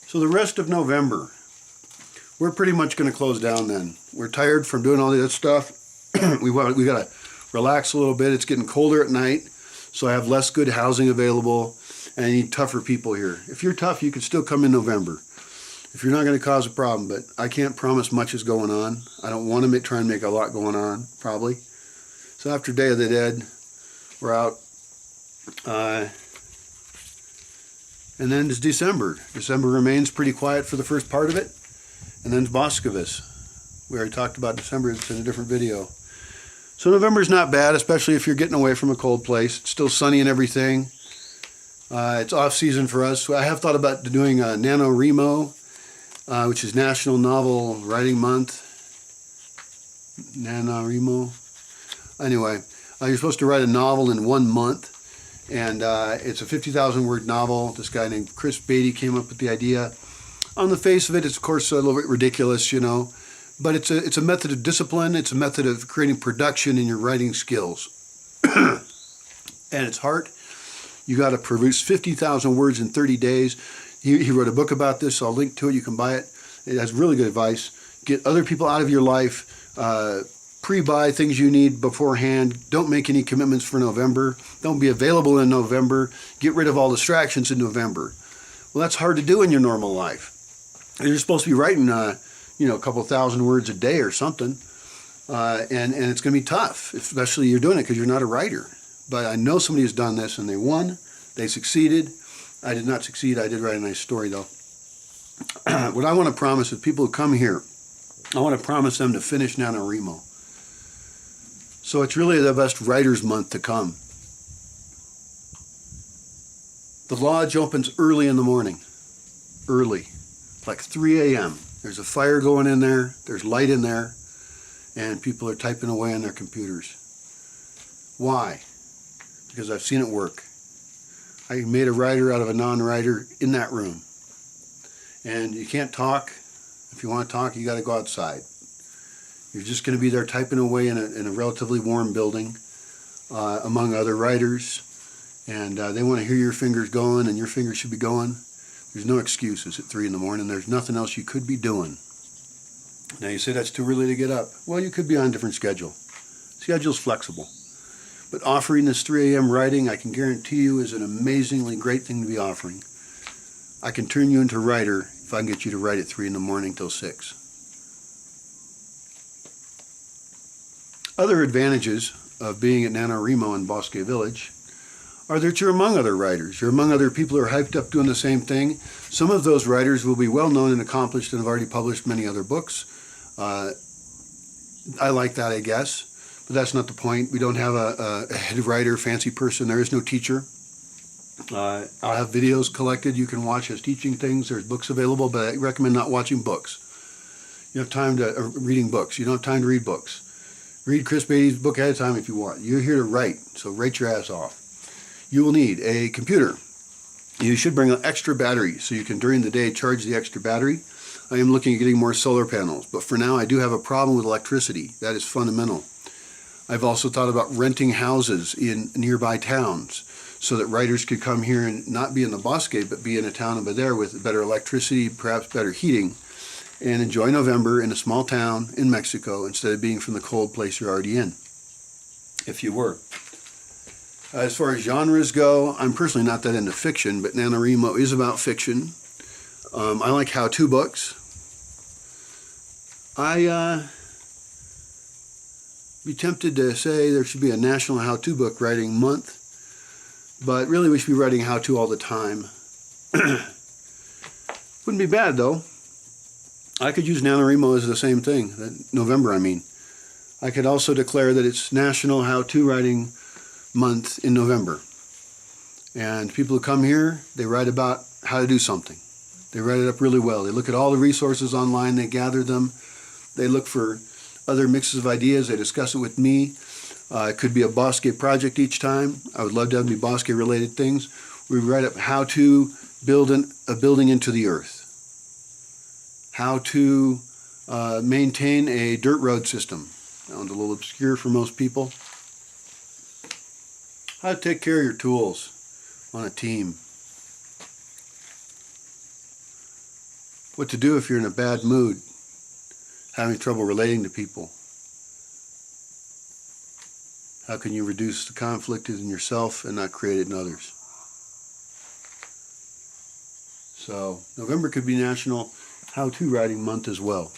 So the rest of November, we're pretty much going to close down then. We're tired from doing all that stuff. we got to relax a little bit. It's getting colder at night, so I have less good housing available, and I need tougher people here. If you're tough, you can still come in November. If you're not going to cause a problem, but I can't promise much is going on. I don't want to try and make a lot going on, probably. So after Day of the Dead, we're out. And then it's December. December remains pretty quiet for the first part of it. And then it's Bosque. We already talked about December. It's in a different video. So November's not bad, especially if you're getting away from a cold place. It's still sunny and everything. It's off season for us. I have thought about doing NaNoWriMo, which is National Novel Writing Month. NaNoWriMo. Anyway, you're supposed to write a novel in 1 month. And it's a 50,000 word novel. This guy named Chris Beatty came up with the idea. On the face of it, it's of course a little bit ridiculous, you know, but it's a method of discipline. It's a method of creating production in your writing skills. And its heart, you got to produce 50,000 words in 30 days. He wrote a book about this. So I'll link to it. You can buy it. It has really good advice. Get other people out of your life. Pre-buy things you need beforehand. Don't make any commitments for November. Don't be available in November. Get rid of all distractions in November. Well, that's hard to do in your normal life. You're supposed to be writing, a couple thousand words a day or something, and it's going to be tough, especially you're doing it because you're not a writer. But I know somebody who's done this and they won. They succeeded. I did not succeed. I did write a nice story though. What I want to promise is people who come here, I want to promise them to finish NaNoWriMo. So it's really the best writer's month to come. The lodge opens early in the morning. Early. Like 3 a.m. There's a fire going in there. There's light in there. And people are typing away on their computers. Why? Because I've seen it work. I made a writer out of a non-writer in that room. And you can't talk. If you want to talk, you got to go outside. You're just going to be there typing away in a relatively warm building among other writers. And they want to hear your fingers going, and your fingers should be going. There's no excuses at 3 in the morning. There's nothing else you could be doing. Now you say that's too early to get up. Well, you could be on a different schedule. Schedule's flexible. But offering this 3 a.m. writing, I can guarantee you, is an amazingly great thing to be offering. I can turn you into a writer if I can get you to write at 3 in the morning till 6. Other advantages of being at NaNoWriMo in Bosque Village are that you're among other writers. You're among other people who are hyped up doing the same thing. Some of those writers will be well known and accomplished and have already published many other books. I like that, I guess, but that's not the point. We don't have a head writer, fancy person. There is no teacher. I'll have videos collected you can watch as teaching things. There's books available, but I recommend not watching books. You have time to reading books. You don't have time to read books. Read Chris Beatty's book ahead of time if you want. You're here to write, so write your ass off. You will need a computer. You should bring an extra battery so you can, during the day, charge the extra battery. I am looking at getting more solar panels, but for now I do have a problem with electricity. That is fundamental. I've also thought about renting houses in nearby towns so that writers could come here and not be in the Bosque, but be in a town over there with better electricity, perhaps better heating, and enjoy November in a small town in Mexico instead of being from the cold place you're already in, if you were. As far as genres go, I'm personally not that into fiction, but NaNoWriMo is about fiction. I like how-to books. I'd be tempted to say there should be a national how-to book writing month, but really we should be writing how-to all the time. Wouldn't be bad, though. I could use NaNoWriMo as the same thing, November I mean. I could also declare that it's National How-To Writing Month in November. And people who come here, they write about how to do something. They write it up really well. They look at all the resources online, they gather them, they look for other mixes of ideas, they discuss it with me. It could be a Bosque project each time. I would love to have any Bosque related things. We write up how to build a building into the earth. How to maintain a dirt road system. That one's a little obscure for most people. How to take care of your tools on a team. What to do if you're in a bad mood, having trouble relating to people. How can you reduce the conflict in yourself and not create it in others? So November could be National How-To Writing Month as well.